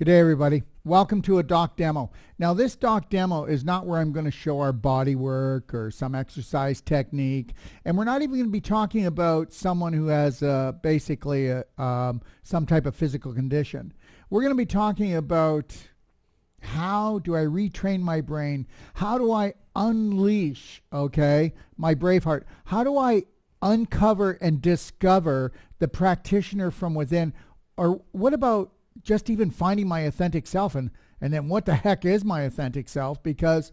Good day, everybody. Welcome to a doc demo. Now, this doc demo is not where I'm going to show our body work or some exercise technique, and we're not even going to be talking about someone who has basically some type of physical condition. We're going to be talking about how do I retrain my brain? How do I unleash, my brave heart? How do I uncover and discover the practitioner from within? Or what about just even finding my authentic self, and then what the heck is my authentic self? Because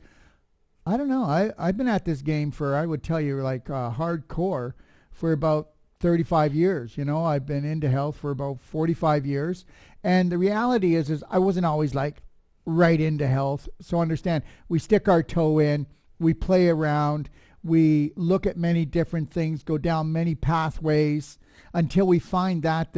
I don't know, I've been at this game for, I would tell you, like hardcore for about 35 years. I've been into health for about 45 years, and the reality is I wasn't always like right into health. So understand, we stick our toe in, we play around, we look at many different things, go down many pathways until we find that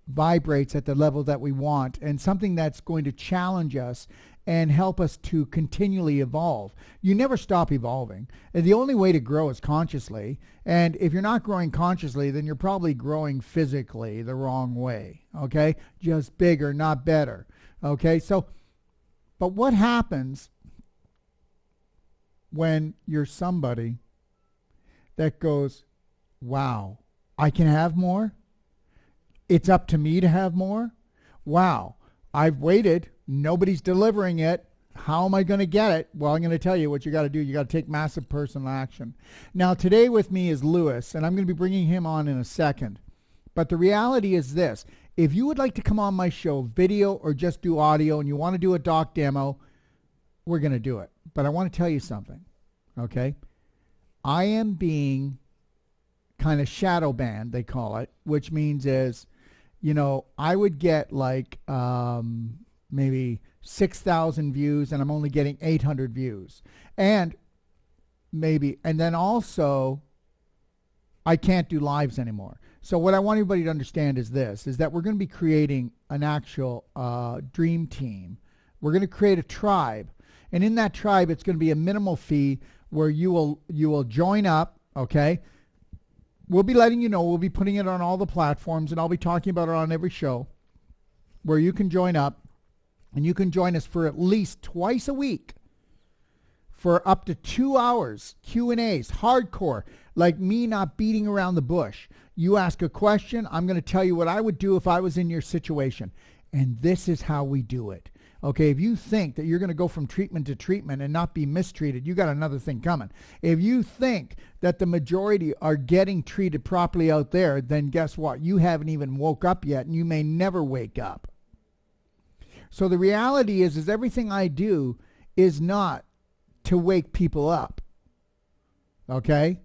vibrates at the level that we want, and something that's going to challenge us and help us to continually evolve. You never stop evolving. And the only way to grow is consciously. And if you're not growing consciously, then you're probably growing physically the wrong way. Okay? Just bigger, not better. Okay? So, but what happens when you're somebody that goes, wow, I can have more? It's up to me to have more? Wow, I've waited. Nobody's delivering it. How am I going to get it? Well, I'm going to tell you what you got to do. You got to take massive personal action. Now, today with me is Lewis, and I'm going to be bringing him on in a second. But the reality is this. If you would like to come on my show, video or just do audio, and you want to do a doc demo, we're going to do it. But I want to tell you something, okay? I am being kind of shadow banned, they call it, which means is, I would get like maybe 6,000 views, and I'm only getting 800 views. And then also, I can't do lives anymore. So what I want everybody to understand is this, is that we're going to be creating an actual dream team. We're going to create a tribe. And in that tribe, it's going to be a minimal fee where you will join up, okay? We'll be letting you know. We'll be putting it on all the platforms, and I'll be talking about it on every show where you can join up, and you can join us for at least twice a week for up to 2 hours, Q&As, hardcore, like me not beating around the bush. You ask a question, I'm going to tell you what I would do if I was in your situation, and this is how we do it. Okay, if you think that you're going to go from treatment to treatment and not be mistreated, you got another thing coming. If you think that the majority are getting treated properly out there, then guess what? You haven't even woke up yet, and you may never wake up. So the reality is everything I do is not to wake people up. Okay?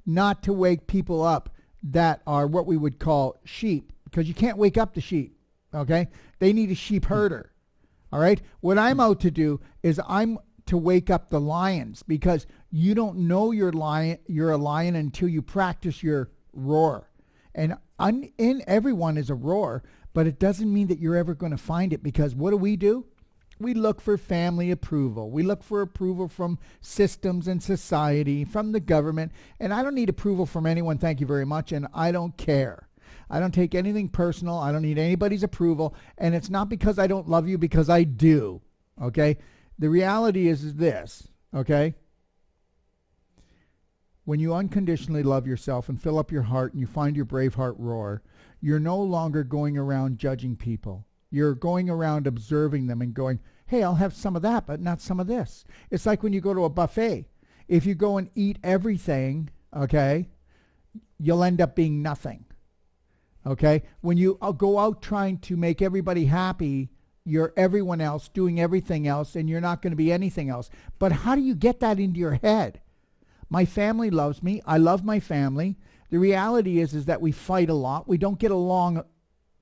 Not to wake people up that are what we would call sheep, because you can't wake up the sheep. Okay? They need a sheep herder. All right. What I'm out to do is I'm to wake up the lions, because you don't know you're a lion until you practice your roar. And in everyone is a roar, but it doesn't mean that you're ever going to find it, because what do? We look for family approval. We look for approval from systems and society, from the government. And I don't need approval from anyone. Thank you very much. And I don't care. I don't take anything personal. I don't need anybody's approval. And it's not because I don't love you, because I do. Okay? The reality is this. Okay? When you unconditionally love yourself and fill up your heart and you find your brave heart roar, you're no longer going around judging people. You're going around observing them and going, hey, I'll have some of that, but not some of this. It's like when you go to a buffet. If you go and eat everything, okay, you'll end up being nothing. Okay, when you go out trying to make everybody happy, you're everyone else doing everything else, and you're not going to be anything else. But how do you get that into your head? My family loves me. I love my family. The reality is that we fight a lot. We don't get along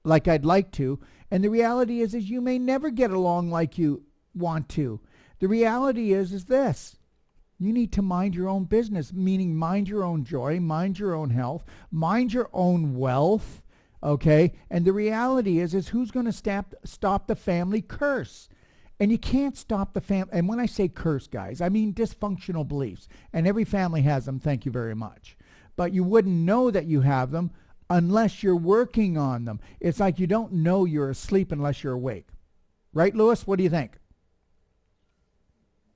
like I'd like to. And the reality is you may never get along like you want to. The reality is this. You need to mind your own business, meaning mind your own joy, mind your own health, mind your own wealth. Okay, and the reality is who's going to stop the family curse? And you can't stop the family. And when I say curse, guys, I mean dysfunctional beliefs. And every family has them. Thank you very much. But you wouldn't know that you have them unless you're working on them. It's like you don't know you're asleep unless you're awake. Right, Lewis? What do you think?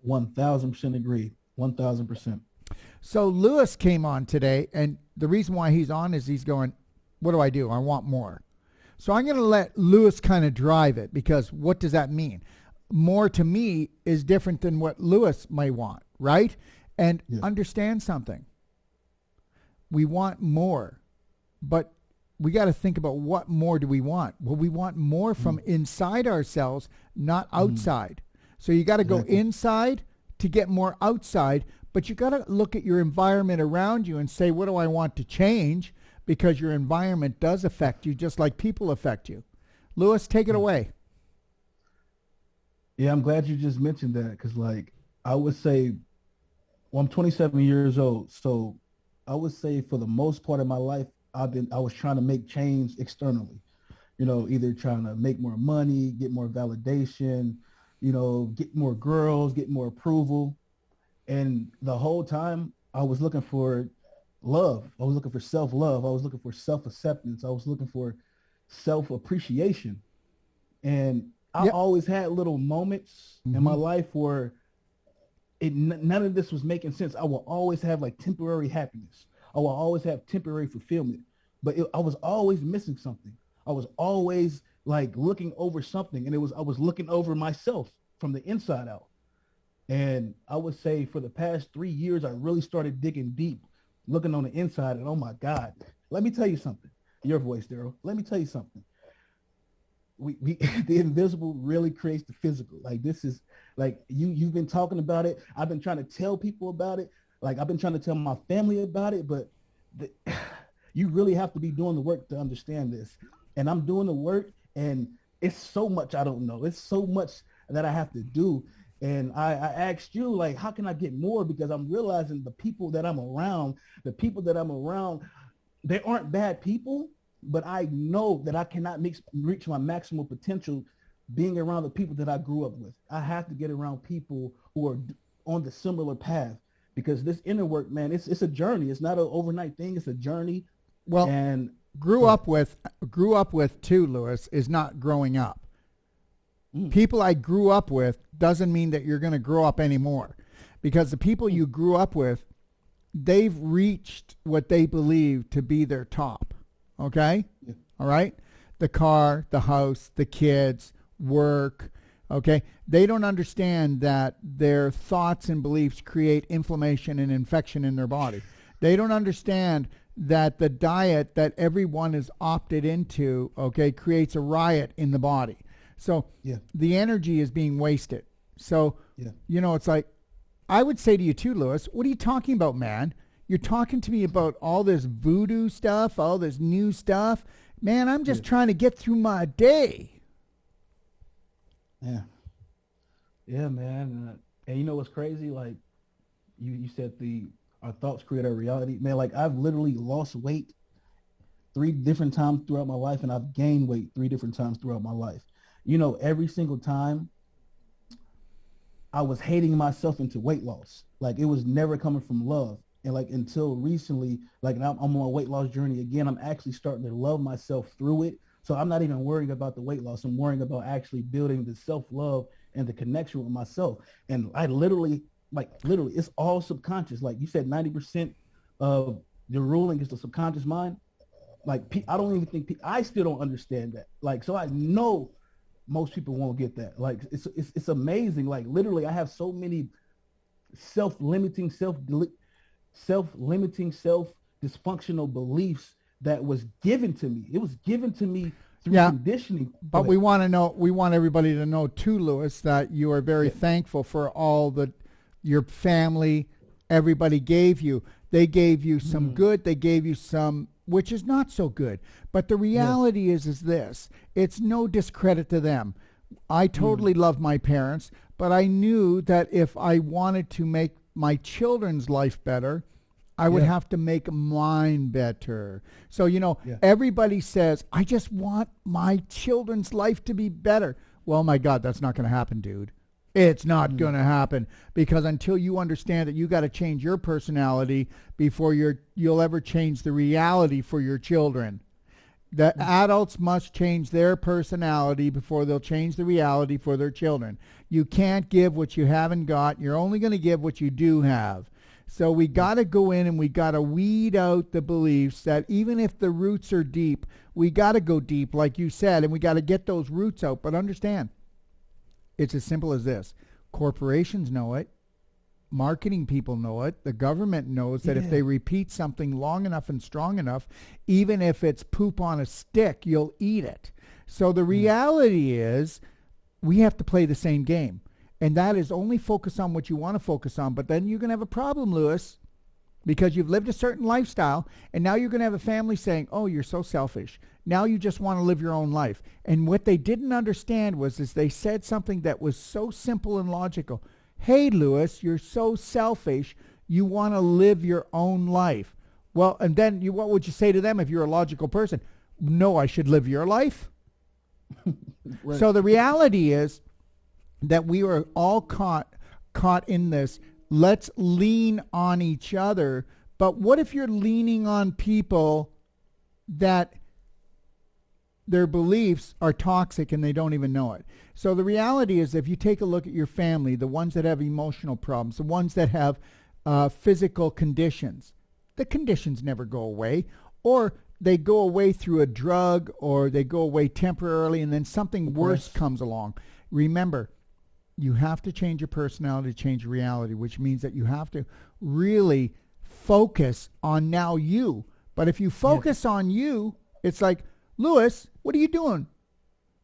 1,000% agree. 1,000%. So Lewis came on today, and the reason why he's on is he's going, what do? I want more. So I'm going to let Lewis kind of drive it, because what does that mean? More to me is different than what Lewis may want, right? And understand something. We want more, but we got to think about what more do we want? Well, we want more from inside ourselves, not outside. So you got to go inside to get more outside, but you got to look at your environment around you and say, what do I want to change? Because your environment does affect you just like people affect you. Lewis, take it away. Yeah, I'm glad you just mentioned that, because like I would say, well, I'm 27 years old, so I would say for the most part of my life, I was trying to make change externally, either trying to make more money, get more validation, get more girls, get more approval. And the whole time I was looking for love. I was looking for self-love. I was looking for self-acceptance. I was looking for self-appreciation. And I always had little moments in my life where none of this was making sense. I will always have like temporary happiness. I will always have temporary fulfillment, but I was always missing something. I was always like looking over something, and I was looking over myself from the inside out. And I would say for the past 3 years, I really started digging deep, looking on the inside, and oh my God, let me tell you something. Your voice, Daryl. Let me tell you something. We the invisible really creates the physical. Like this is like you've been talking about it. I've been trying to tell people about it. Like I've been trying to tell my family about it, but you really have to be doing the work to understand this. And I'm doing the work, and it's so much I don't know. It's so much that I have to do. And I asked you, like, how can I get more? Because I'm realizing the people that I'm around, they aren't bad people, but I know that I cannot reach my maximal potential being around the people that I grew up with. I have to get around people who are on the similar path, because this inner work, man, it's a journey. It's not an overnight thing. It's a journey. Well, and grew up with too, Lewis, is not growing up. People I grew up with doesn't mean that you're going to grow up anymore, because the people you grew up with, they've reached what they believe to be their top. Okay? Yeah. All right? The car, the house, the kids, work. Okay? They don't understand that their thoughts and beliefs create inflammation and infection in their body. They don't understand that the diet that everyone is opted into, okay, creates a riot in the body. So the energy is being wasted. So, it's like, I would say to you too, Lewis, what are you talking about, man? You're talking to me about all this voodoo stuff, all this new stuff. Man, I'm just trying to get through my day. Yeah. Yeah, man. And you know what's crazy? Like, you said our thoughts create our reality. Man, like, I've literally lost weight 3 different times throughout my life, and I've gained weight 3 different times throughout my life. Every single time I was hating myself into weight loss. Like, it was never coming from love. And like, until recently, like, now I'm on a weight loss journey again. I'm actually starting to love myself through it. So I'm not even worrying about the weight loss. I'm worrying about actually building the self-love and the connection with myself. And I literally, it's all subconscious. Like you said, 90% of the ruling is the subconscious mind. Like, I don't even think, I still don't understand that. Like, so I know most people won't get that. Like, it's amazing. Like, literally, I have so many self-limiting, self-dysfunctional beliefs that was given to me. It was given to me through conditioning. But we want everybody to know too, Lewis, that you are very thankful for all that your family, everybody gave you. They gave you some good, they gave you some which is not so good. But the reality is this. It's no discredit to them. I totally love my parents, but I knew that if I wanted to make my children's life better, I would have to make mine better. So, everybody says, I just want my children's life to be better. Well, my God, that's not going to happen, dude. It's not going to happen, because until you understand that you got to change your personality before you'll ever change the reality for your children. The adults must change their personality before they'll change the reality for their children. You can't give what you haven't got. You're only going to give what you do have. So we got to go in and we got to weed out the beliefs that even if the roots are deep, we got to go deep, like you said, and we got to get those roots out. But understand, it's as simple as this. Corporations know it. Marketing people know it. The government knows that if they repeat something long enough and strong enough, even if it's poop on a stick, you'll eat it. So the reality is we have to play the same game. And that is only focus on what you want to focus on. But then you're going to have a problem, Lewis, because you've lived a certain lifestyle, and now you're going to have a family saying, oh, you're so selfish. Now you just want to live your own life. And what they didn't understand was they said something that was so simple and logical. Hey, Lewis, you're so selfish. You want to live your own life. Well, and then what would you say to them if you're a logical person? No, I should live your life. Right. So the reality is that we are all caught in this. Let's lean on each other. But what if you're leaning on people that their beliefs are toxic and they don't even know it? So the reality is, if you take a look at your family, the ones that have emotional problems, the ones that have physical conditions, the conditions never go away, or they go away through a drug, or they go away temporarily, and then something worse comes along. Remember, you have to change your personality to change your reality, which means that you have to really focus on now you. But if you focus on you, it's like, Lewis, what are you doing?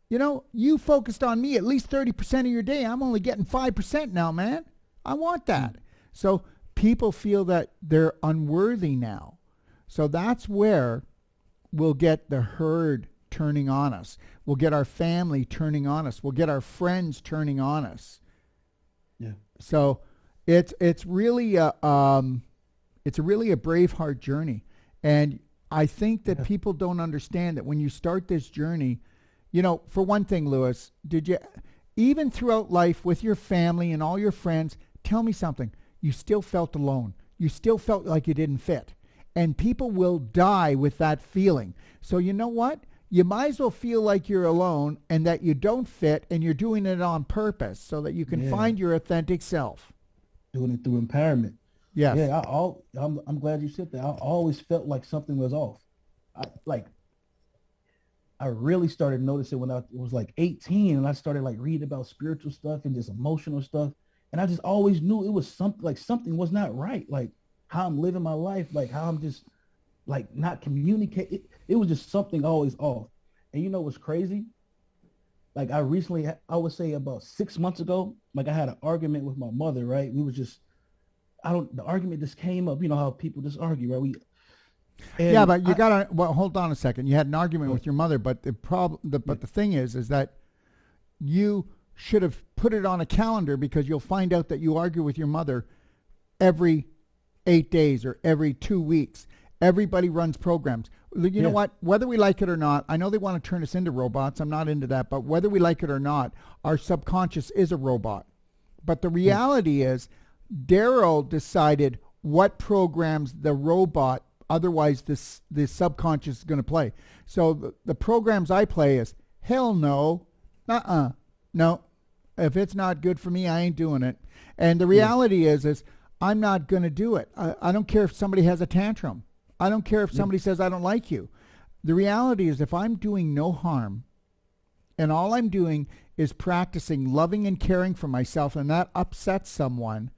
You know, you focused on me at least 30% of your day. I'm only getting 5% now, man. I want that. So people feel that they're unworthy now. So that's where we'll get the herd turning on us. We'll get our family turning on us. We'll get our friends turning on us. Yeah. So it's really a Braveheart journey. And I think that people don't understand that when you start this journey, you know, for one thing, Lewis, did you, even throughout life with your family and all your friends, tell me something, you still felt alone. You still felt like you didn't fit. And people will die with that feeling. So you know what? You might as well feel like you're alone and that you don't fit, and you're doing it on purpose so that you can find your authentic self. Doing it through empowerment. Yes. Yeah, I'm glad you said that. I always felt like something was off. I really started noticing when I was like 18, and I started like reading about spiritual stuff and just emotional stuff. And I just always knew it was something was not right. Like how I'm living my life, like how I'm just like not communicating. It was just something always off. And you know what's crazy? Like I would say about 6 months ago, like I had an argument with my mother, right? The argument just came up, you know how people just argue, right? But you gotta, hold on a second. You had an argument with your mother, but the thing is that you should have put it on a calendar, because you'll find out that you argue with your mother every 8 days or every 2 weeks. Everybody runs programs. You know what? Whether we like it or not, I know they want to turn us into robots. I'm not into that. But whether we like it or not, our subconscious is a robot. But the reality is, Daryl decided what programs the robot, otherwise the subconscious, is going to play. So the programs I play is, hell no, no. If it's not good for me, I ain't doing it. And the reality is I'm not going to do it. I don't care if somebody has a tantrum. I don't care if somebody says I don't like you. The reality is, if I'm doing no harm and all I'm doing is practicing loving and caring for myself, and that upsets someone,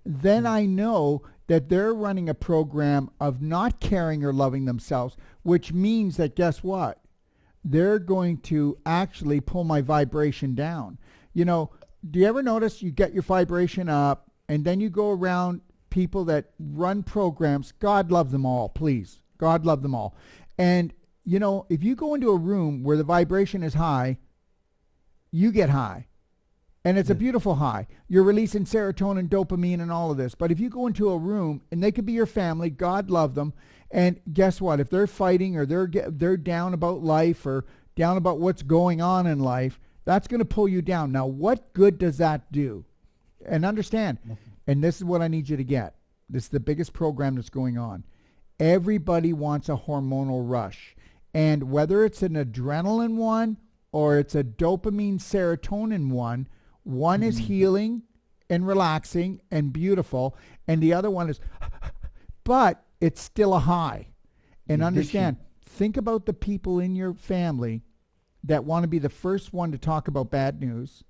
then I know that they're running a program of not caring or loving themselves, which means that, guess what? They're going to actually pull my vibration down. You know, do you ever notice you get your vibration up and then you go around people that run programs? God love them all, please. God love them all. And, you know, if you go into a room where the vibration is high, you get high. And it's a beautiful high. You're releasing serotonin, dopamine, and all of this. But if you go into a room, and they could be your family, God love them, and guess what? If they're fighting or they're down about life or down about what's going on in life, That's going to pull you down. Now, what good does that do? And understand, and this is what I need you to get. This is the biggest program that's going on. Everybody wants a hormonal rush. And whether it's an adrenaline one or it's a dopamine serotonin one is healing and relaxing and beautiful, and the other one is, but it's still a high. And understand, think about the people in your family that want to be the first one to talk about bad news,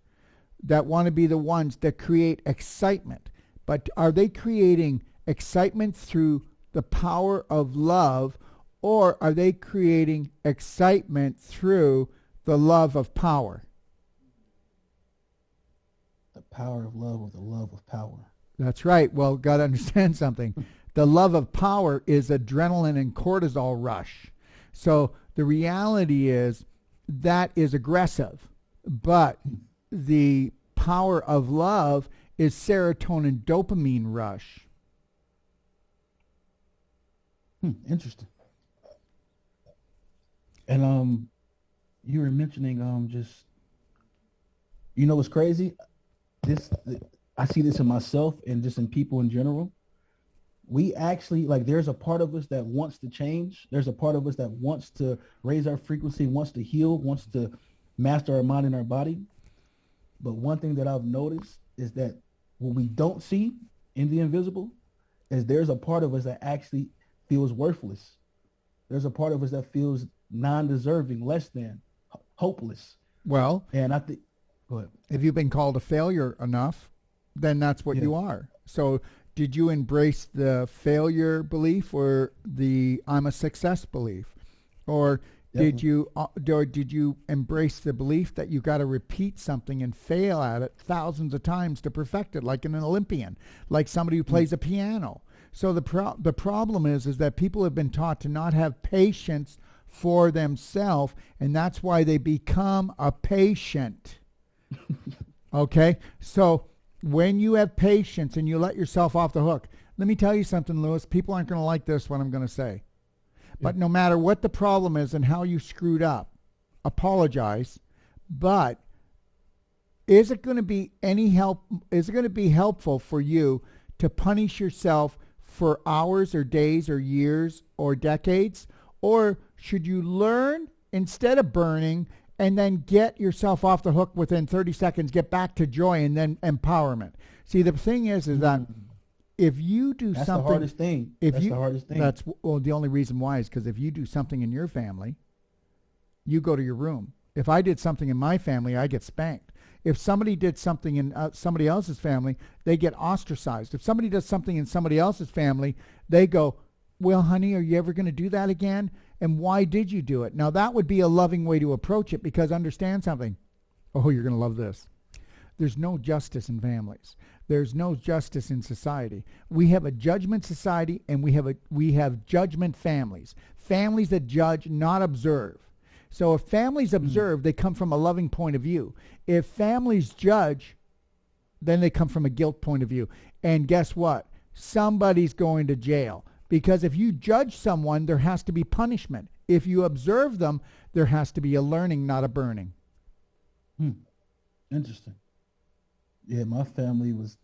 that want to be the ones that create excitement. But are they creating excitement through the power of love, or are they creating excitement through the love of power? The power of love or the love of power? That's right. Well, got to understand something. The love of power is adrenaline and cortisol rush. So the reality is that is aggressive, but the power of love is serotonin dopamine rush. Interesting. And you were mentioning just, you know what's crazy? I see this in myself and just in people in general. We actually, like, there's a part of us that wants to change. There's a part of us that wants to raise our frequency, wants to heal, wants to master our mind and our body. But one thing that I've noticed is that what we don't see in the invisible is there's a part of us that actually feels worthless. There's a part of us that feels non-deserving, less than, hopeless. Well, and I think, go ahead. If you've been called a failure enough, then that's what you are. So did you embrace the failure belief or the I'm a success belief? Or did you embrace the belief that you got to repeat something and fail at it thousands of times to perfect it, like an Olympian, like somebody who plays a piano? So the problem is that people have been taught to not have patience for themselves, and that's why they become a patient. Okay? So when you have patience and you let yourself off the hook, let me tell you something, Lewis. People aren't going to like this, what I'm going to say. But no matter what the problem is and how you screwed up, apologize. But is it going to be any help? Is it going to be helpful for you to punish yourself for hours or days or years or decades? Or should you learn instead of burning and then get yourself off the hook within 30 seconds, get back to joy and then empowerment? See, the thing is that if you do that's something, the hardest thing. That's the hardest thing. That's, well, the only reason why is because if you do something in your family, you go to your room. If I did something in my family, I get spanked. If somebody did something in somebody else's family, they get ostracized. If somebody does something in somebody else's family, they go, well, honey, are you ever going to do that again? And why did you do it? Now, that would be a loving way to approach it, because understand something. Oh, you're going to love this. There's no justice in families. There's no justice in society. We have a judgment society, and we have judgment families. Families that judge, not observe. So if families observe, they come from a loving point of view. If families judge, then they come from a guilt point of view. And guess what? Somebody's going to jail. Because if you judge someone, there has to be punishment. If you observe them, there has to be a learning, not a burning. Interesting. Yeah, my family was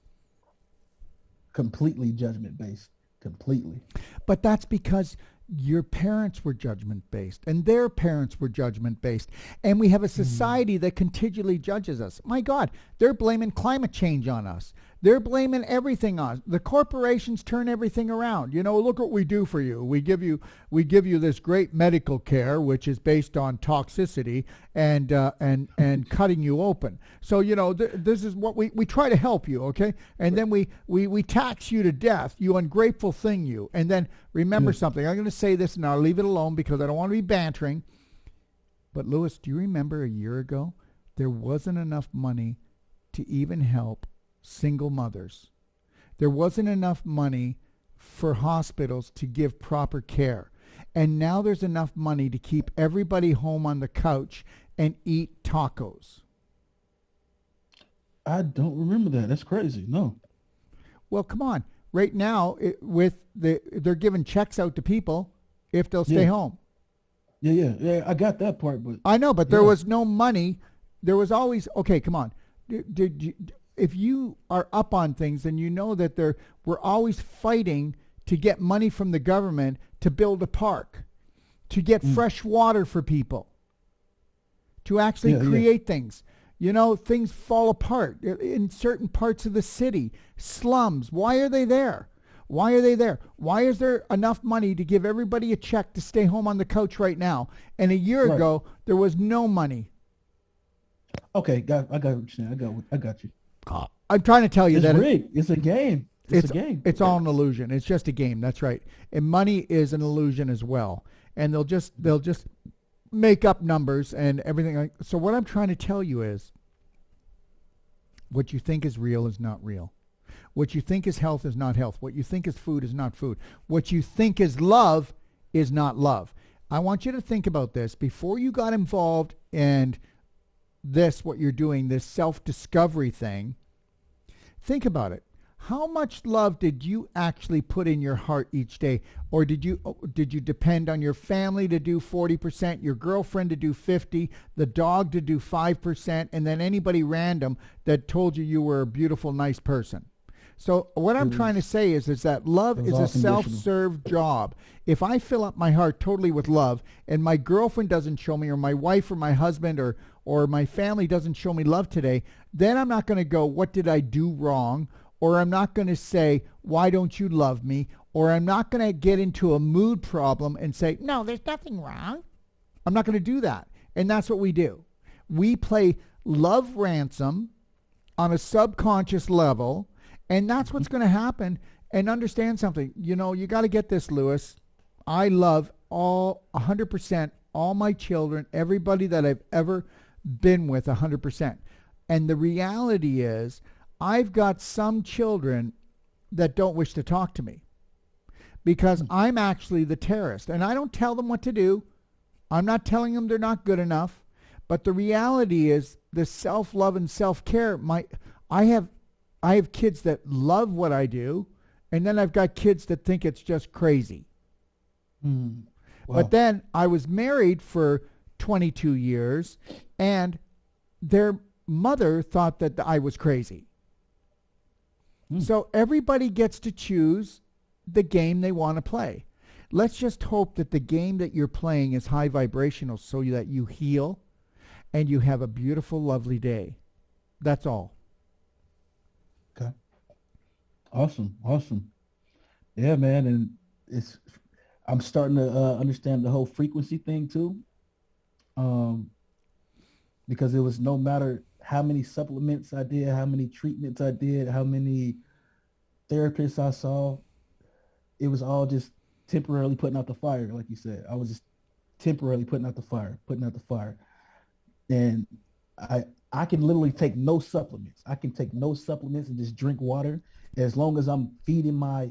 completely judgment-based. Completely. But that's because your parents were judgment-based and their parents were judgment-based. And we have a society that continually judges us. My God, they're blaming climate change on us. They're blaming everything on us. The corporations turn everything around. You know, look what we do for you. We give you this great medical care, which is based on toxicity and cutting you open. So, you know, this is what we try to help you, okay? And then we tax you to death, you ungrateful thing, you. And then remember something. I'm going to say this and I'll leave it alone because I don't want to be bantering. But, Lewis, do you remember a year ago there wasn't enough money to even help single mothers? There wasn't enough money for hospitals to give proper care. And now there's enough money to keep everybody home on the couch and eat tacos. I don't remember that. That's crazy. No. Well, come on. Right now, they're giving checks out to people if they'll stay home. Yeah. I got that part, but I know, but there was no money there was always, okay, come on. Did you, if you are up on things, then you know that we're always fighting to get money from the government to build a park, to get fresh water for people, to actually create things. You know, things fall apart in certain parts of the city. Slums, why are they there? Why are they there? Why is there enough money to give everybody a check to stay home on the couch right now? And a year ago, there was no money. Okay, I got what you're saying. I got you. I'm trying to tell you that rigged. It's a game. It's a game. It's all an illusion. It's just a game. That's right. And money is an illusion as well. And they'll just make up numbers and everything. So what I'm trying to tell you is, what you think is real is not real. What you think is health is not health. What you think is food is not food. What you think is love is not love. I want you to think about this before you got involved in this, what you're doing, this self-discovery thing. Think about it. How much love did you actually put in your heart each day? Or did you depend on your family to do 40%, your girlfriend to do 50%, the dog to do 5%, and then anybody random that told you were a beautiful, nice person? So what I'm trying to say is that love is a self-serve job. If I fill up my heart totally with love and my girlfriend doesn't show me, or my wife or my husband or my family doesn't show me love today, then I'm not going to go, what did I do wrong? Or I'm not going to say, why don't you love me? Or I'm not going to get into a mood problem and say, no, there's nothing wrong. I'm not going to do that. And that's what we do. We play love ransom on a subconscious level, and that's what's going to happen. And understand something. You know, you got to get this, Lewis. I love 100%, all my children, everybody that I've ever been with 100%. And the reality is, I've got some children that don't wish to talk to me because I'm actually the terrorist, and I don't tell them what to do. I'm not telling them they're not good enough, but the reality is the self-love and self-care. I have kids that love what I do, and then I've got kids that think it's just crazy. Wow. But then I was married for 22 years, and their mother thought that I was crazy. So everybody gets to choose the game they want to play. Let's just hope that the game that you're playing is high vibrational so that you heal and you have a beautiful, lovely day. That's all. Okay. Awesome. Yeah, man. And I'm starting to understand the whole frequency thing too. Because it was no matter how many supplements I did, how many treatments I did, how many therapists I saw, it was all just temporarily putting out the fire, like you said. I was just temporarily putting out the fire. And I can literally take no supplements. I can take no supplements and just drink water. As long as I'm feeding my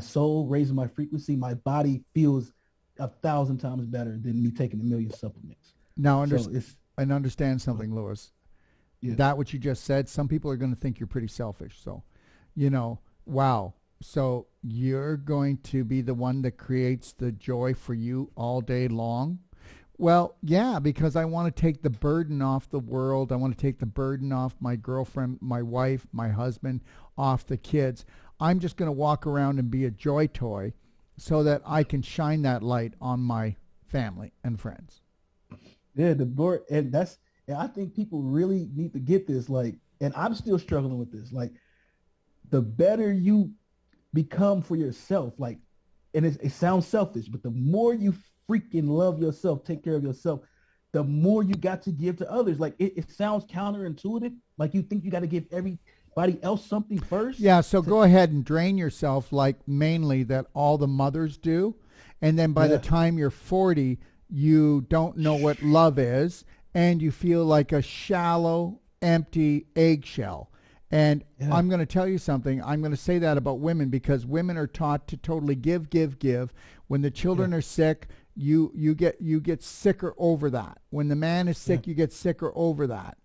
soul, raising my frequency, my body feels 1,000 times better than me taking a million supplements. Now, understand something, Lewis. Yeah. That what you just said, some people are going to think you're pretty selfish. So, you know, wow. So you're going to be the one that creates the joy for you all day long? Well, yeah, because I want to take the burden off the world. I want to take the burden off my girlfriend, my wife, my husband, off the kids. I'm just going to walk around and be a joy toy so that I can shine that light on my family and friends. Yeah, and I think people really need to get this. Like, and I'm still struggling with this. Like, the better you become for yourself, like, and it sounds selfish, but the more you freaking love yourself, take care of yourself, the more you got to give to others. Like, it sounds counterintuitive. Like, you think you got to give everybody else something first. Yeah, so go ahead and drain yourself like mainly that all the mothers do. And then by the time you're 40, you don't know what love is, and you feel like a shallow, empty eggshell. And I'm going to tell you something. I'm going to say that about women because women are taught to totally give. When the children are sick, you get sicker over that. When the man is sick, you get sicker over that.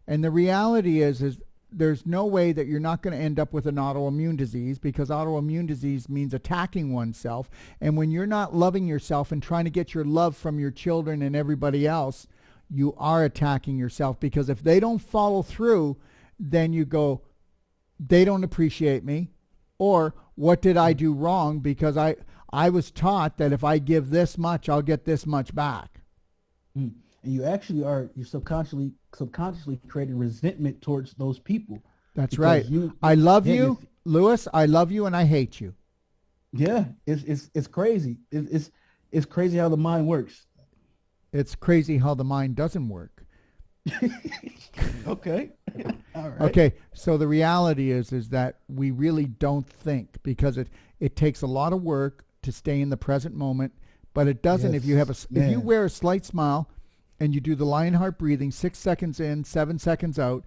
And the reality is there's no way that you're not going to end up with an autoimmune disease, because autoimmune disease means attacking oneself. And when you're not loving yourself and trying to get your love from your children and everybody else, you are attacking yourself, because if they don't follow through, then you go, they don't appreciate me, or what did I do wrong? Because I was taught that if I give this much, I'll get this much back. And you actually you're subconsciously creating resentment towards those people. That's right. I love you, Lewis. I love you, and I hate you. Yeah, it's crazy. It's crazy how the mind works. It's crazy how the mind doesn't work. Okay. All right. Okay. So the reality is that we really don't think, because it takes a lot of work to stay in the present moment, but it doesn't if you have if you wear a slight smile and you do the Lionheart breathing, 6 seconds in, 7 seconds out,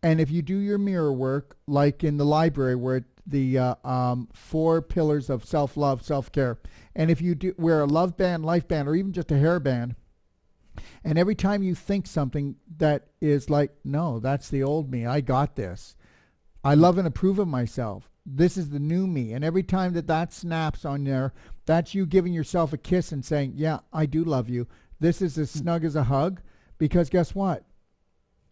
and if you do your mirror work, like in the library where the 4 pillars of self-love, self-care, and if you do wear a love band, life band, or even just a hair band, and every time you think something that is like, no, that's the old me, I got this, I love and approve of myself, this is the new me, and every time that snaps on there, that's you giving yourself a kiss and saying, yeah, I do love you. This is as snug as a hug, because guess what?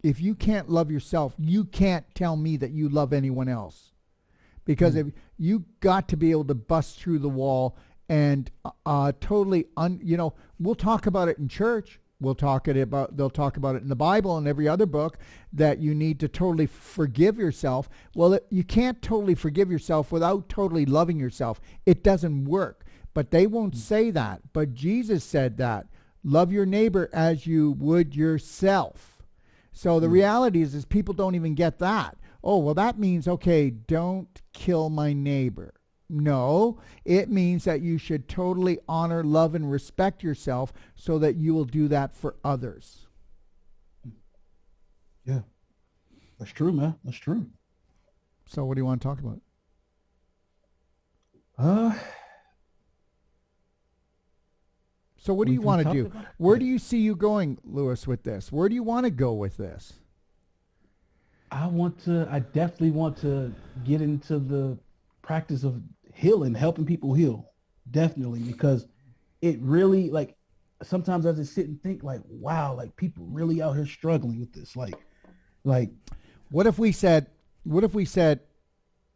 If you can't love yourself, you can't tell me that you love anyone else. Because if you got to be able to bust through the wall and totally, we'll talk about it in church. They'll talk about it in the Bible and every other book, that you need to totally forgive yourself. Well, you can't totally forgive yourself without totally loving yourself. It doesn't work. But they won't say that. But Jesus said that. Love your neighbor as you would yourself. So the reality is people don't even get that. Oh, well, that means, okay, don't kill my neighbor. No, it means that you should totally honor, love, and respect yourself so that you will do that for others. Yeah, that's true, man. That's true. So what do you want to talk about? So what do you want to do? Where do you see you going, Lewis, with this? Where do you want to go with this? I definitely want to get into the practice of healing, helping people heal. Definitely, because it really, like, sometimes I just sit and think, like, wow, like, people really out here struggling with this. Like, what if we said,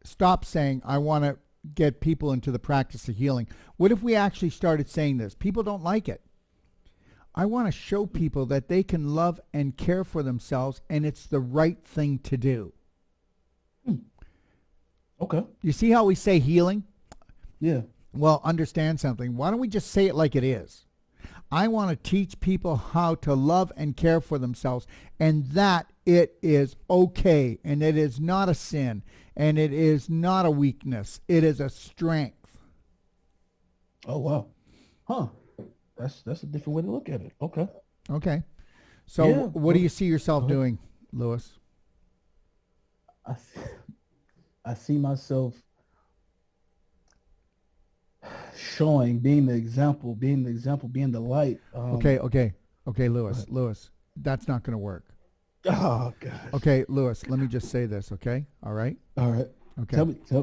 stop saying, I want to get people into the practice of healing? What if we actually started saying this? People don't like it. I want to show people that they can love and care for themselves, and it's the right thing to do. Okay. You see how we say healing? Yeah. Well, understand something. Why don't we just say it like it is? I want to teach people how to love and care for themselves, and that it is okay, and it is not a sin, and it is not a weakness. It is a strength. Oh, wow. Huh. That's a different way to look at it. Okay. Okay. So what do you see yourself doing, Lewis? I see myself showing, being the example, being the light. Okay, Lewis, that's not going to work. Oh, gosh. Okay, Lewis, let me just say this, okay? All right? All right. Okay.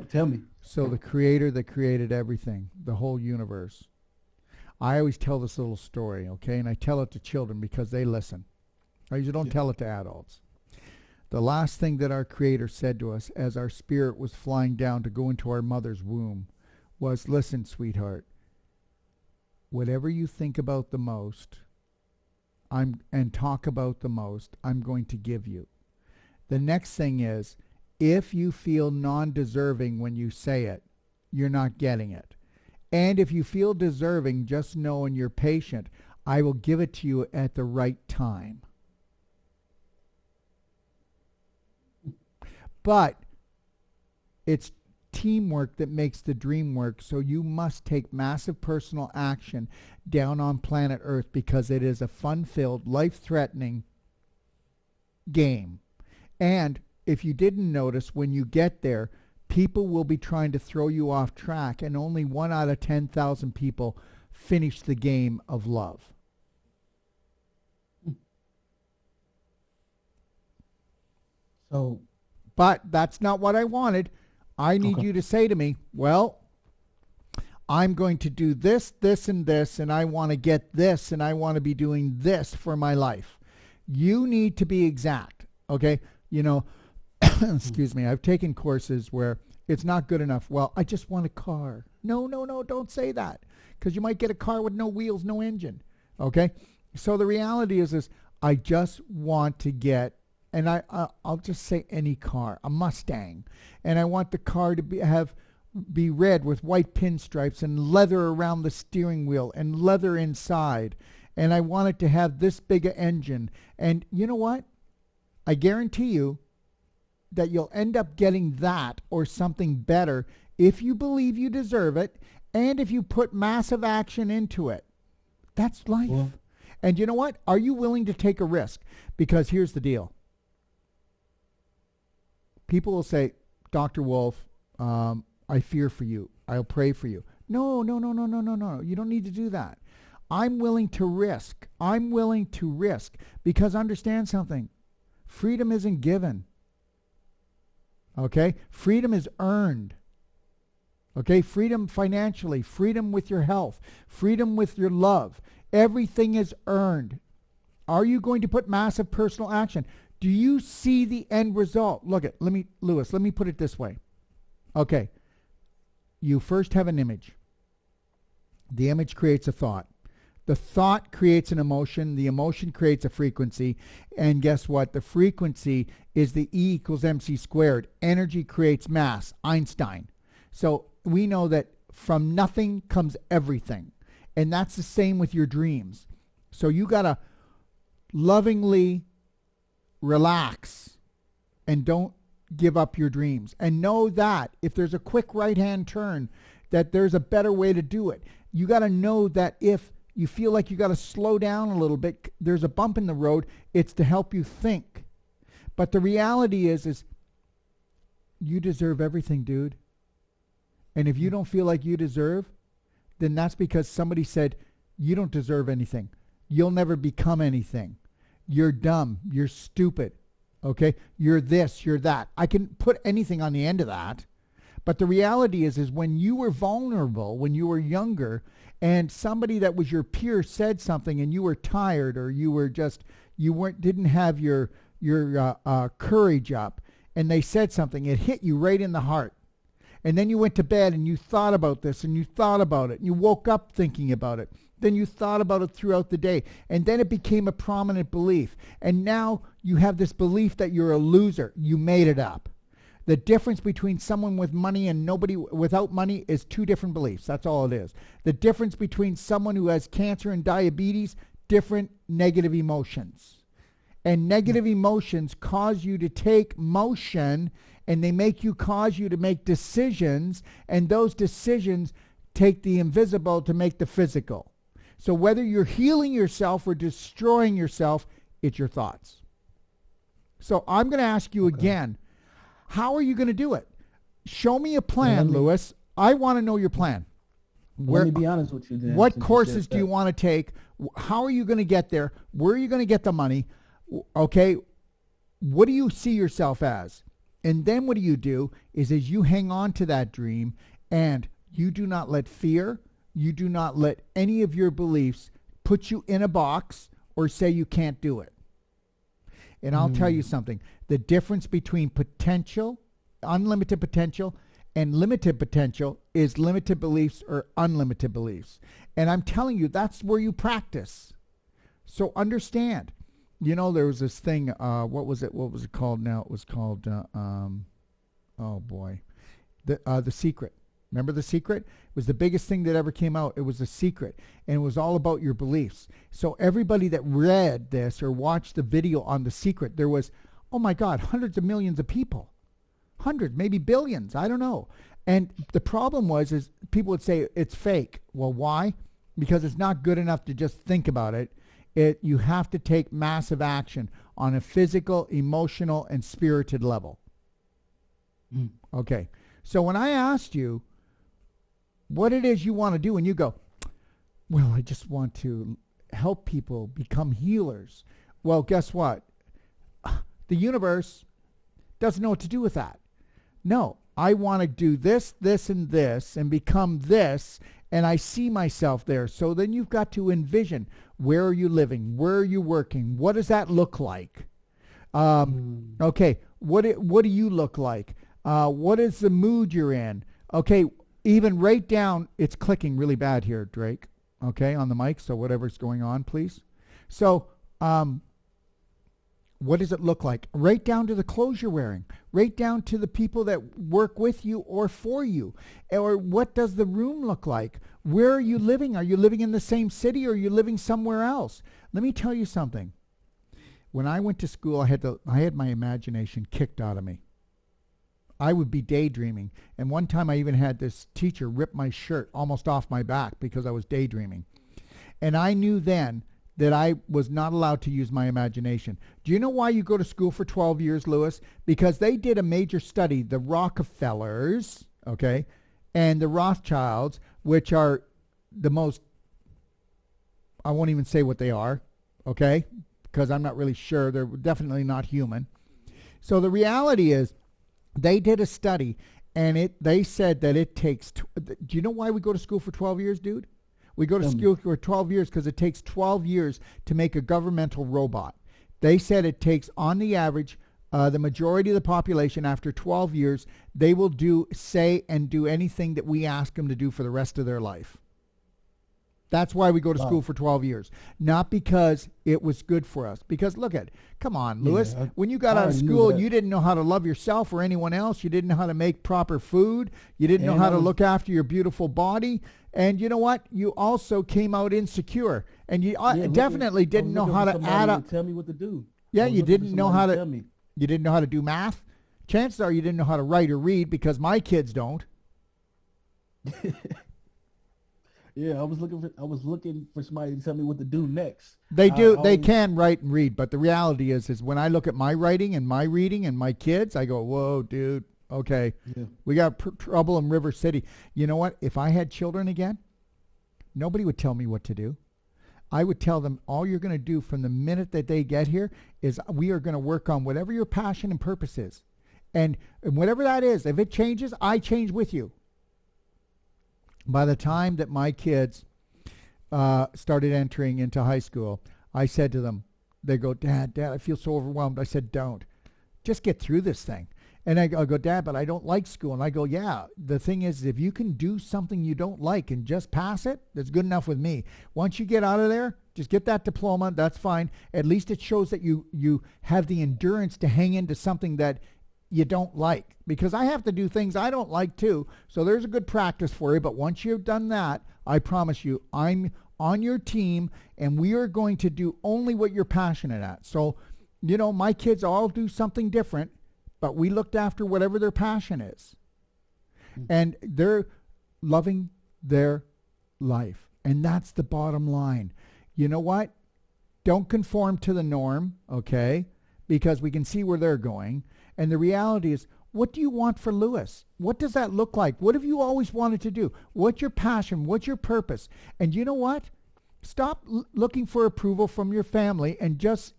Tell me. So the creator that created everything, the whole universe. I always tell this little story, okay? And I tell it to children because they listen. I usually don't tell it to adults. The last thing that our Creator said to us as our spirit was flying down to go into our mother's womb was, listen, sweetheart, whatever you think about the most and talk about the most, I'm going to give you. The next thing is, if you feel non-deserving when you say it, you're not getting it. And if you feel deserving, just know and you're patient, I will give it to you at the right time. But it's teamwork that makes the dream work, so you must take massive personal action down on planet Earth because it is a fun-filled, life-threatening game. And if you didn't notice, when you get there, people will be trying to throw you off track, and only 1 out of 10,000 people finish the game of love. But that's not what I wanted. I need you to say to me, well, I'm going to do this, this, and this, and I want to get this, and I want to be doing this for my life. You need to be exact, okay? You know, excuse me, I've taken courses where it's not good enough. Well, I just want a car. No, don't say that, because you might get a car with no wheels, no engine, okay? So the reality is I just want to get, and I'll just say any car, a Mustang, and I want the car to be red with white pinstripes and leather around the steering wheel and leather inside, and I want it to have this big an engine. And you know what? I guarantee you that you'll end up getting that or something better if you believe you deserve it and if you put massive action into it. That's life. Well, and you know what? Are you willing to take a risk? Because here's the deal. People will say, Dr. Wolfe, I fear for you. I'll pray for you. No. You don't need to do that. I'm willing to risk. I'm willing to risk because understand something. Freedom isn't given. Okay? Freedom is earned. Okay? Freedom financially, freedom with your health, freedom with your love. Everything is earned. Are you going to put massive personal action? Do you see the end result? Look at, Lewis, let me put it this way. Okay. You first have an image. The image creates a thought. The thought creates an emotion. The emotion creates a frequency. And guess what? The frequency is the E equals MC squared. Energy creates mass. Einstein. So we know that from nothing comes everything. And that's the same with your dreams. So you got to lovingly relax and don't give up your dreams. And know that if there's a quick right-hand turn, that there's a better way to do it. You got to know that if you feel like you got to slow down a little bit, there's a bump in the road, it's to help you think. But the reality is you deserve everything, dude. And if you don't feel like you deserve, then that's because somebody said you don't deserve anything. You'll never become anything. You're dumb. You're stupid. Okay? You're this, you're that. I can put anything on the end of that. But the reality is when you were vulnerable, when you were younger, and somebody that was your peer said something and you were tired or you were just, didn't have your courage up, and they said something, it hit you right in the heart. And then you went to bed and you thought about this and you thought about it and you woke up thinking about it. Then you thought about it throughout the day. And then it became a prominent belief. And now you have this belief that you're a loser. You made it up. The difference between someone with money and nobody without money is two different beliefs. That's all it is. The difference between someone who has cancer and diabetes, different negative emotions. And negative emotions cause you to take motion, and they cause you to make decisions, and those decisions take the invisible to make the physical. So whether you're healing yourself or destroying yourself, it's your thoughts. So I'm going to ask you again, how are you going to do it? Show me a plan, Lewis. I want to know your plan. Let me be honest with you then. What courses do you want to take? How are you going to get there? Where are you going to get the money? Okay, what do you see yourself as? And then what you do is you hang on to that dream, and you do not let fear, you do not let any of your beliefs put you in a box or say you can't do it. And I'll tell you something. The difference between potential, unlimited potential, and limited potential is limited beliefs or unlimited beliefs. And I'm telling you, that's where you practice. So understand. You know, there was this thing, what was it called now? It was called, oh boy, The Secret. Remember The Secret? It was the biggest thing that ever came out. It was The Secret. And it was all about your beliefs. So everybody that read this or watched the video on The Secret, there was, oh my God, hundreds of millions of people. Hundreds, maybe billions, I don't know. And the problem is people would say it's fake. Well, why? Because it's not good enough to just think about it. You have to take massive action on a physical, emotional, and spirited level. Okay. So when I asked you what it is you want to do, and you go, well, I just want to help people become healers. Well, guess what? The universe doesn't know what to do with that. No, I want to do this, this, and this, and become this, and I see myself there. So then you've got to envision, where are you living? Where are you working? What does that look like? Okay, what do you look like? What is the mood you're in? Okay, even write down, it's clicking really bad here, Drake, okay, on the mic, so whatever's going on, please. So, what does it look like? Right down to the clothes you're wearing. Right down to the people that work with you or for you. Or what does the room look like? Where are you living? Are you living in the same city, or are you living somewhere else? Let me tell you something. When I went to school, I had my imagination kicked out of me. I would be daydreaming. And one time I even had this teacher rip my shirt almost off my back because I was daydreaming. And I knew then that I was not allowed to use my imagination. Do you know why you go to school for 12 years, Lewis? Because they did a major study, the Rockefellers, okay, and the Rothschilds, which are the most, I won't even say what they are, okay, because I'm not really sure. They're definitely not human. So the reality is, they did a study, and they said that it takes, do you know why we go to school for 12 years, dude? We go to school for 12 years because it takes 12 years to make a governmental robot. They said it takes, on the average, the majority of the population, after 12 years, they will say and do anything that we ask them to do for the rest of their life. That's why we go to school for 12 years. Not because it was good for us. Because come on, Lewis. When you got out of school, you didn't know how to love yourself or anyone else. You didn't know how to make proper food. You didn't know how to look after your beautiful body. And you know what? You also came out insecure. And you definitely didn't know how to add up. Tell me what to do. Yeah, you didn't know how to. You didn't know how to do math. Chances are you didn't know how to write or read, because my kids don't. Yeah, I was looking for somebody to tell me what to do next. They do. They can write and read, but the reality is when I look at my writing and my reading and my kids, I go, "Whoa, dude. Okay, we got trouble in River City." You know what? If I had children again, nobody would tell me what to do. I would tell them, all you're going to do from the minute that they get here is we are going to work on whatever your passion and purpose is, and whatever that is. If it changes, I change with you. By the time that my kids started entering into high school, I said to them, they go, Dad, I feel so overwhelmed. I said, don't. Just get through this thing. And I go, Dad, but I don't like school. And I go, yeah, the thing is, if you can do something you don't like and just pass it, that's good enough with me. Once you get out of there, just get that diploma. That's fine. At least it shows that you have the endurance to hang into something that you don't like, because I have to do things I don't like too. So there's a good practice for you. But once you've done that, I promise you, I'm on your team, and we are going to do only what you're passionate at. So, my kids all do something different, but we looked after whatever their passion is. And they're loving their life. And that's the bottom line. You know what? Don't conform to the norm, okay? Because we can see where they're going. And the reality is, what do you want for Lewis? What does that look like? What have you always wanted to do? What's your passion? What's your purpose? And you know what? Stop looking for approval from your family, and just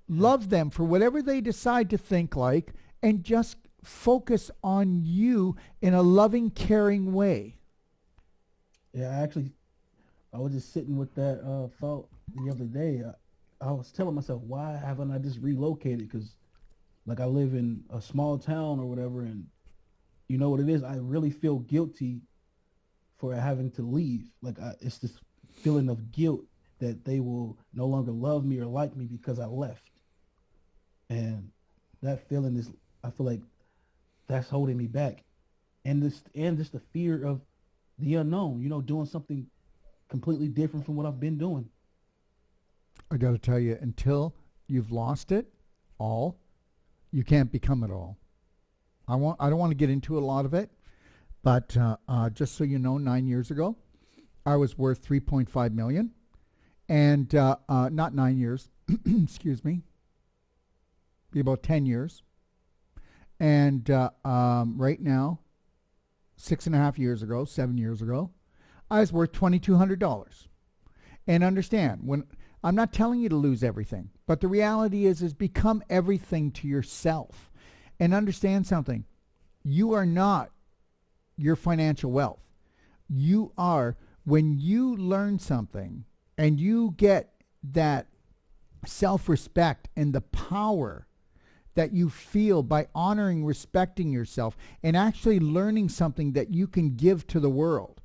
love them for whatever they decide to think like, and just focus on you in a loving, caring way. Yeah, I was just sitting with that thought the other day. I was telling myself, why haven't I just relocated? Because I live in a small town or whatever, and you know what it is? I really feel guilty for having to leave. It's this feeling of guilt that they will no longer love me or like me because I left. And that feeling is, I feel like that's holding me back. And just the fear of the unknown, doing something completely different from what I've been doing. I got to tell you, until you've lost it all, you can't become it all. I don't want to get into a lot of it, but just so you know, 9 years ago, I was worth $3.5 million, and not 9 years, excuse me, be about 10 years, and right now, 6.5 years ago, 7 years ago, I was worth $2,200. And understand, when I'm not telling you to lose everything, but the reality is become everything to yourself. And understand something. You are not your financial wealth. You are, when you learn something and you get that self respect and the power that you feel by honoring, respecting yourself, and actually learning something that you can give to the world.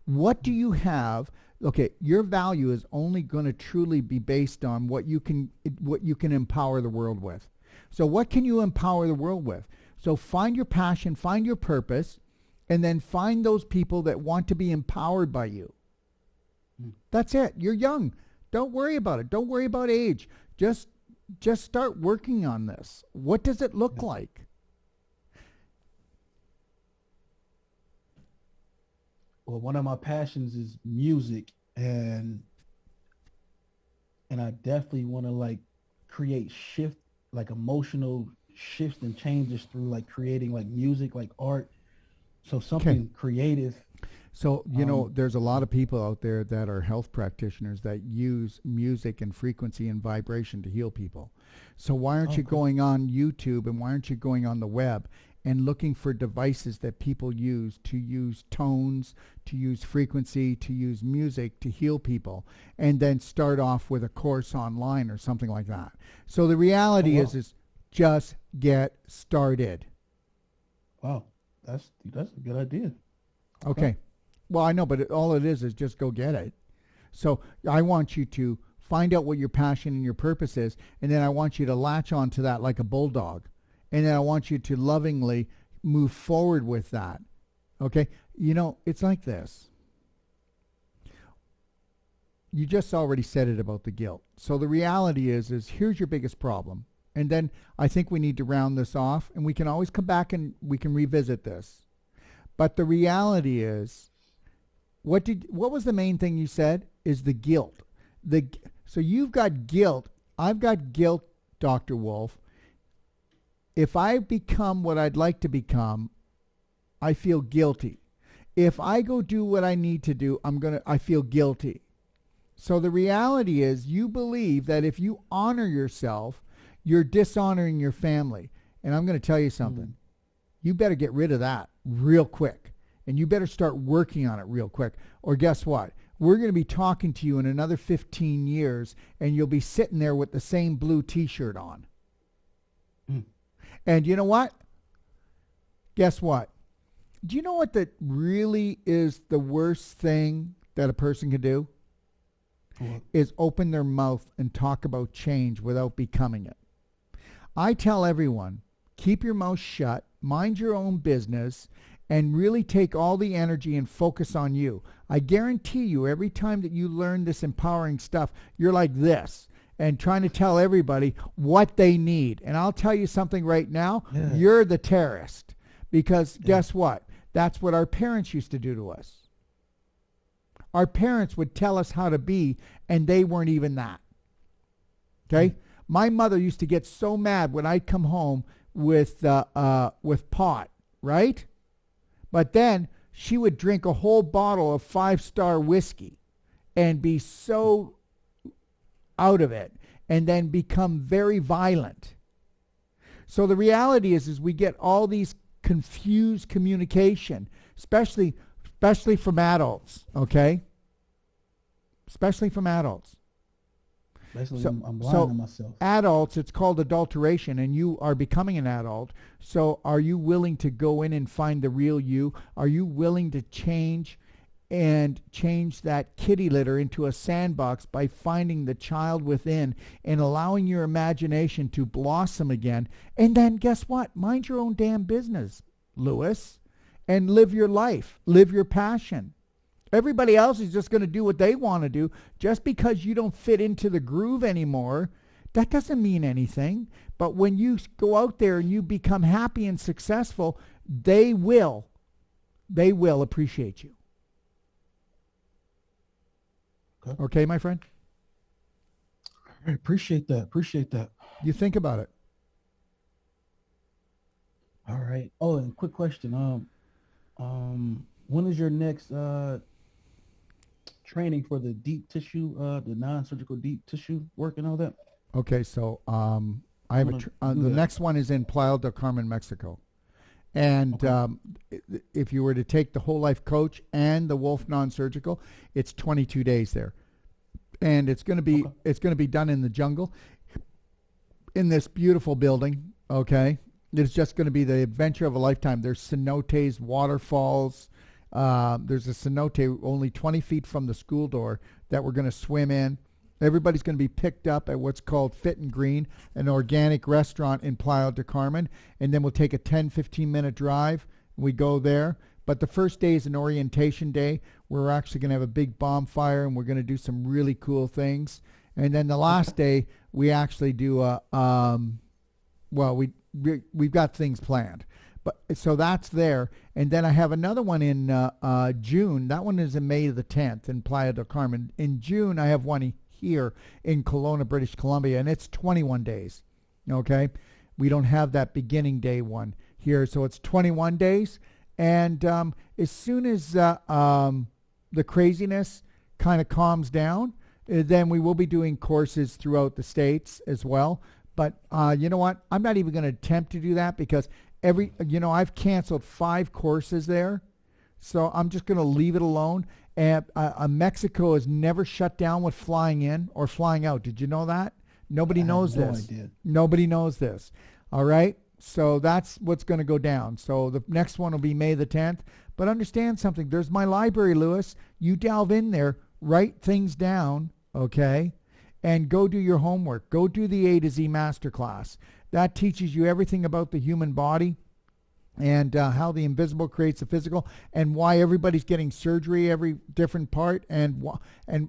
What do you have? Okay, your value is only going to truly be based on what you can empower the world with. So what can you empower the world with? So find your passion, find your purpose, and then find those people that want to be empowered by you. That's it. You're young. Don't worry about it. Don't worry about age. Just start working on this. What does it look like? Well, one of my passions is music, and I definitely want to like create shift, like emotional shifts and changes through like creating like music, like art. So something creative. So, there's a lot of people out there that are health practitioners that use music and frequency and vibration to heal people. So why aren't you going on YouTube, and why aren't you going on the web and looking for devices that people use to use tones, to use frequency, to use music to heal people, and then start off with a course online or something like that? So the reality is just get started. Wow. That's a good idea. Okay. Well, I know, but all it is just go get it. So I want you to find out what your passion and your purpose is, and then I want you to latch on to that like a bulldog. And then I want you to lovingly move forward with that. Okay? It's like this. You just already said it about the guilt. So the reality is here's your biggest problem. And then I think we need to round this off, and we can always come back and we can revisit this. But the reality is, what was the main thing you said? Is the guilt. So you've got guilt. I've got guilt, Dr. Wolfe. If I become what I'd like to become, I feel guilty. If I go do what I need to do, I feel guilty. So the reality is, you believe that if you honor yourself, you're dishonoring your family. And I'm going to tell you something. You better get rid of that real quick. And you better start working on it real quick. Or guess what? We're going to be talking to you in another 15 years, and you'll be sitting there with the same blue T-shirt on. And you know what? Guess what? Do you know what that really is the worst thing that a person can do? Is open their mouth and talk about change without becoming it. I tell everyone, keep your mouth shut, mind your own business, and really take all the energy and focus on you. I guarantee you, every time that you learn this empowering stuff, you're like this and trying to tell everybody what they need. And I'll tell you something right now, you're the terrorist. Because guess what? That's what our parents used to do to us. Our parents would tell us how to be, and they weren't even that. Okay? My mother used to get so mad when I'd come home with pot, right? But then she would drink a whole bottle of 5-star whiskey and be so out of it, and then become very violent. So the reality is we get all these confused communication, especially from adults, okay? Especially from adults. Basically, I'm lying to myself. Adults, it's called adulteration, and you are becoming an adult. So are you willing to go in and find the real you? Are you willing to change that kitty litter into a sandbox by finding the child within and allowing your imagination to blossom again? And then guess what? Mind your own damn business, Lewis, and live your life. Live your passion. Everybody else is just going to do what they want to do. Just because you don't fit into the groove anymore, that doesn't mean anything. But when you go out there and you become happy and successful, they will appreciate you. Okay, my friend? I appreciate that. You think about it. All right. Oh, and quick question. When is your next training for the deep tissue, the non-surgical deep tissue work and all that? Okay, so I have the next one is in Playa del Carmen, Mexico, And Okay. if you were to take the Whole Life Coach and the Wolfe Non-Surgical, it's 22 days there, and Okay. it's going to be done in the jungle in this beautiful building. Okay, it's just going to be the adventure of a lifetime. There's cenotes, waterfalls. There's a cenote only 20 feet from the school door that we're going to swim in. Everybody's going to be picked up at what's called Fit and Green, an organic restaurant in Playa del Carmen, and then we'll take a 10-15 minute drive. We go there. But the first day is an orientation day. We're actually going to have a big bonfire, and we're going to do some really cool things. And then the last day, we actually do we've got things planned. But so that's there. And then I have another one in June. That one is in May the 10th in Playa del Carmen. In June, I have one here in Kelowna, British Columbia, and it's 21 days. Okay? We don't have that beginning day one here, so it's 21 days. And as soon as the craziness kind of calms down, then we will be doing courses throughout the States as well. But you know what? I'm not even going to attempt to do that because I've canceled 5 courses there. So I'm just going to leave it alone. And Mexico has never shut down with flying in or flying out. Did you know that? Nobody I knows had no this. idea. Nobody knows this. All right? So that's what's going to go down. So the next one will be May the 10th. But understand something. There's my library, Lewis. You delve in there, write things down, okay? And go do your homework. Go do the A to Z masterclass. That teaches you everything about the human body and how the invisible creates the physical, and why everybody's getting surgery every different part, and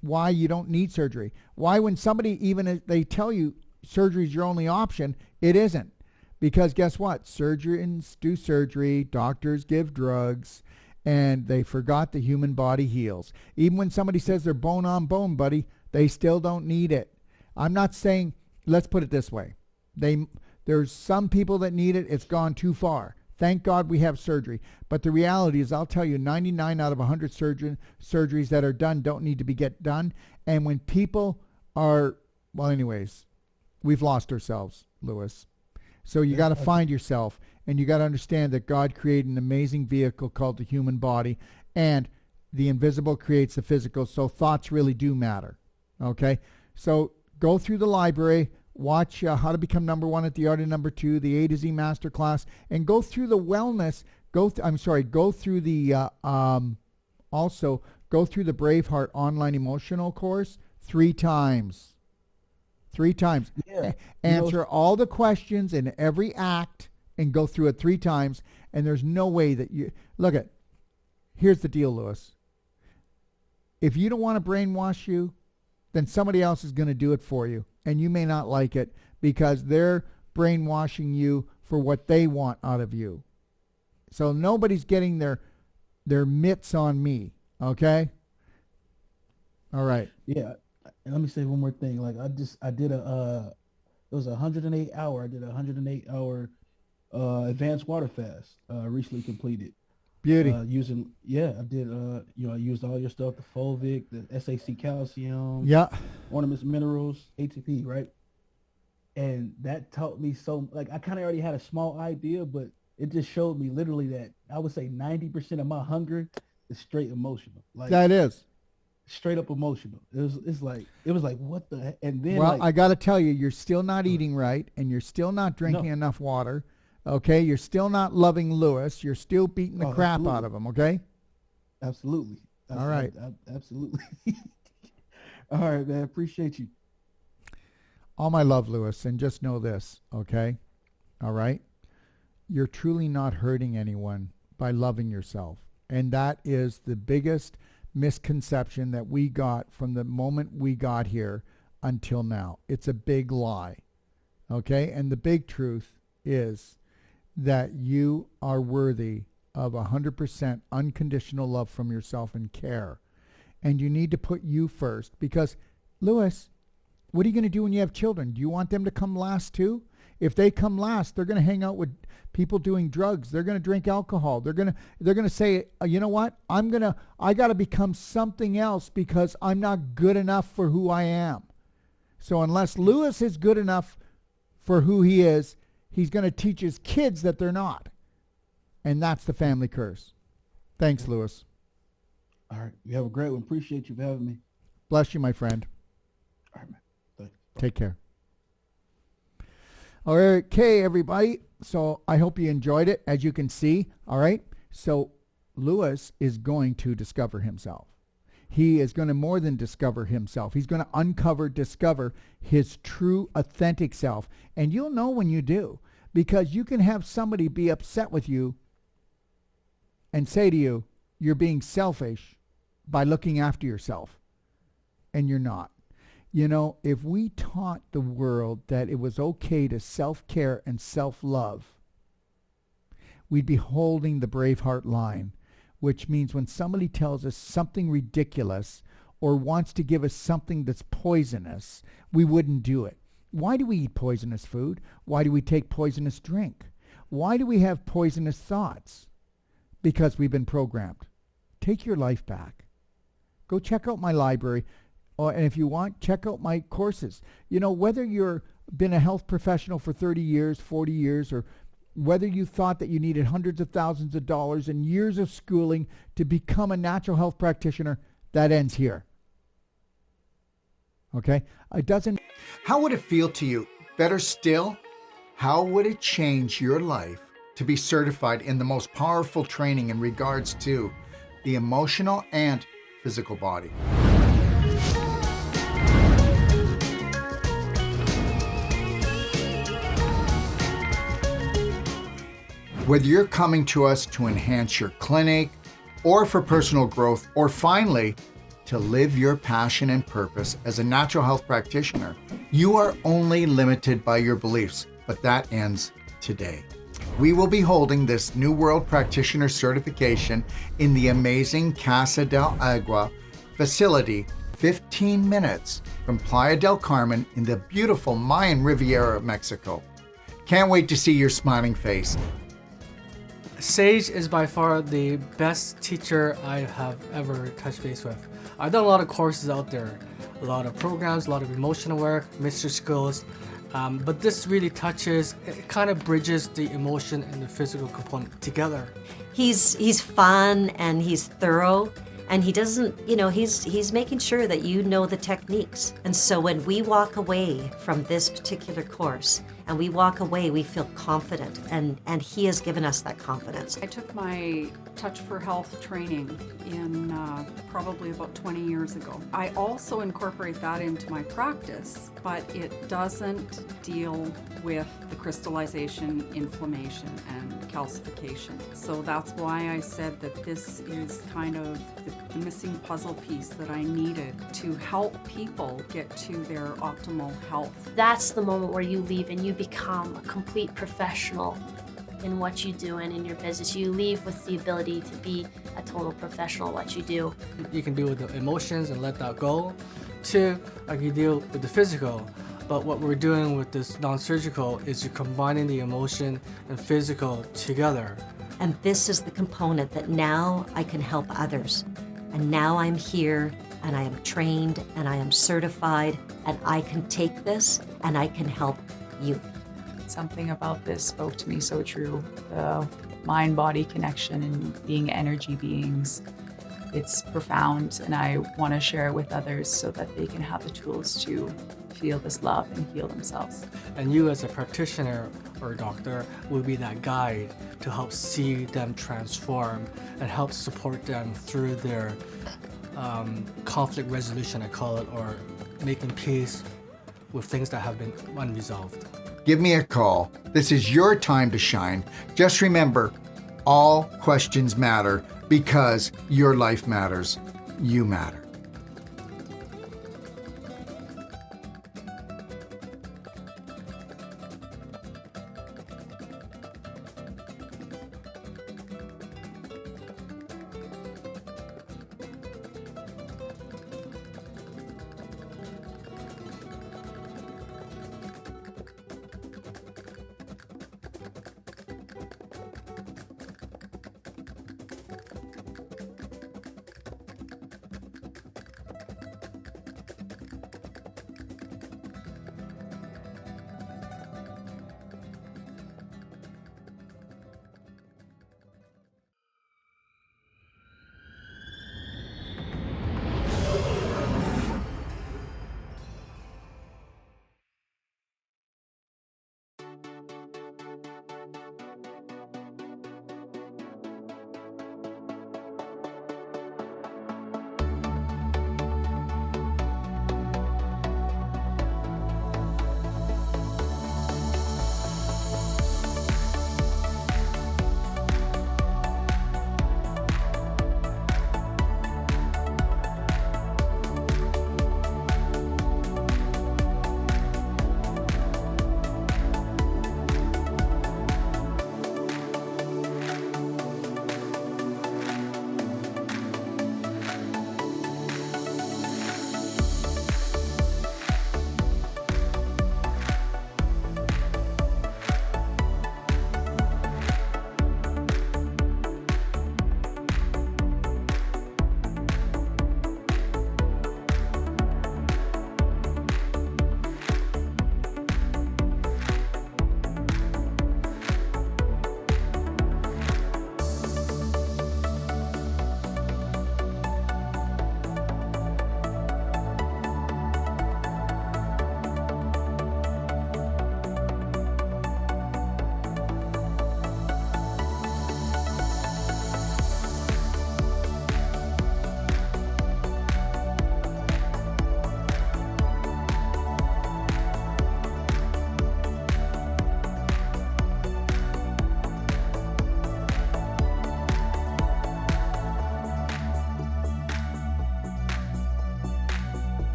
why you don't need surgery. Why when somebody even they tell you surgery is your only option, it isn't. Because guess what? Surgeons do surgery, doctors give drugs, and they forgot the human body heals. Even when somebody says they're bone on bone, buddy, they still don't need it. I'm not saying, let's put it this way. There's some people that need it. It's gone too far. Thank God we have surgery. But the reality is, I'll tell you, 99 out of 100 surgeries that are done don't need to get done. And when people are, well, anyways, we've lost ourselves, Lewis. So you got to find yourself, and you got to understand that God created an amazing vehicle called the human body, and the invisible creates the physical. So thoughts really do matter. Okay? So go through the library. Watch How to Become Number One at the Art of Number Two, the A to Z Masterclass, and go through the wellness. Go through the also go through the Braveheart online emotional course 3 times. 3 times. Yeah. Answer all the questions in every act and go through it 3 times. And there's no way that you look at. Here's the deal, Lewis. If you don't want to brainwash you, then somebody else is going to do it for you. And you may not like it because they're brainwashing you for what they want out of you. So nobody's getting their mitts on me, okay? All right. Yeah. And let me say one more thing. Like I did it was 108 hour. I did a 108 hour advanced water fast recently completed. Beauty. I did I used all your stuff, the Fulvic, the SAC calcium, Yeah. ornaments, minerals, ATP, right? And that taught me so, like, I kind of already had a small idea, but it just showed me literally that I would say 90% of my hunger is straight emotional. Like, That is. straight up emotional. It was like what the heck? And then, Well, like, I got to tell you, you're still not eating right, and you're still not drinking no, enough water. Okay, you're still not loving Lewis. You're still beating the crap absolutely, out of him. Okay. absolutely, All right. absolutely. All right, man. Appreciate you. All my love, Lewis, and just know this. Okay. All right. You're truly not hurting anyone by loving yourself, and that is the biggest misconception that we got from the moment we got here until now. It's a big lie. Okay, and the big truth is that you are worthy of 100% unconditional love from yourself and care. And you need to put you first because, Lewis, what are you going to do when you have children? Do you want them to come last too? If they come last, they're going to hang out with people doing drugs. They're going to drink alcohol. They're going to say, you know what? I got to become something else because I'm not good enough for who I am. So unless Lewis is good enough for who he is, he's going to teach his kids that they're not. And that's the family curse. Thanks, Lewis. All right. You have a great one. Appreciate you for having me. Bless you, my friend. All right, man. Thanks. Take care. Okay, everybody. So I hope you enjoyed it, as you can see. All right. So Lewis is going to discover himself. He is going to more than discover himself. He's going to discover his true, authentic self. And you'll know when you do, because you can have somebody be upset with you and say to you, you're being selfish by looking after yourself. And you're not. You know, if we taught the world that it was okay to self-care and self-love, we'd be holding the Braveheart line, which means when somebody tells us something ridiculous or wants to give us something that's poisonous, we wouldn't do it. Why do we eat poisonous food? Why do we take poisonous drink? Why do we have poisonous thoughts? Because we've been programmed. Take your life back. Go check out my library. And if you want, check out my courses. You know, whether you've been a health professional for 30 years, 40 years, or whether you thought that you needed hundreds of thousands of dollars and years of schooling to become a natural health practitioner, that ends here. Okay? It doesn't. How would it feel to you? Better still, how would it change your life to be certified in the most powerful training in regards to the emotional and physical body? Whether you're coming to us to enhance your clinic, or for personal growth, or finally, to live your passion and purpose as a natural health practitioner, you are only limited by your beliefs, but that ends today. We will be holding this New World Practitioner certification in the amazing Casa del Agua facility, 15 minutes from Playa del Carmen in the beautiful Mayan Riviera of Mexico. Can't wait to see your smiling face. Sage is by far the best teacher I have ever touched base with. I've done a lot of courses out there, a lot of programs, a lot of emotional work, mystery skills, but this really touches, it kind of bridges the emotion and the physical component together. He's fun and he's thorough, and he doesn't, he's making sure that you know the techniques. And so when we walk away from this particular course, and we walk away, we feel confident, and he has given us that confidence. I took my Touch for Health training in probably about 20 years ago. I also incorporate that into my practice, but it doesn't deal with the crystallization, inflammation, and calcification. So that's why I said that this is kind of the missing puzzle piece that I needed to help people get to their optimal health. That's the moment where you leave and you become a complete professional in what you do and in your business. You leave with the ability to be a total professional at what you do. You can deal with the emotions and let that go. Two, I can deal with the physical. But what we're doing with this non-surgical is you're combining the emotion and physical together. And this is the component that now I can help others. And now I'm here, and I am trained, and I am certified, and I can take this, and I can help you. Something about this spoke to me so true. The mind-body connection and being energy beings. It's profound, and I want to share it with others so that they can have the tools to feel this love and heal themselves. And you as a practitioner or a doctor will be that guide to help see them transform and help support them through their conflict resolution, I call it, or making peace with things that have been unresolved. Give me a call. This is your time to shine. Just remember, all questions matter because your life matters. You matter.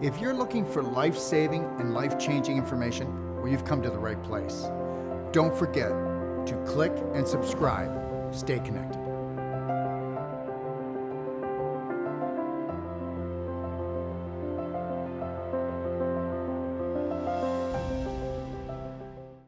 If you're looking for life-saving and life-changing information, well, you've come to the right place. Don't forget to click and subscribe. Stay connected.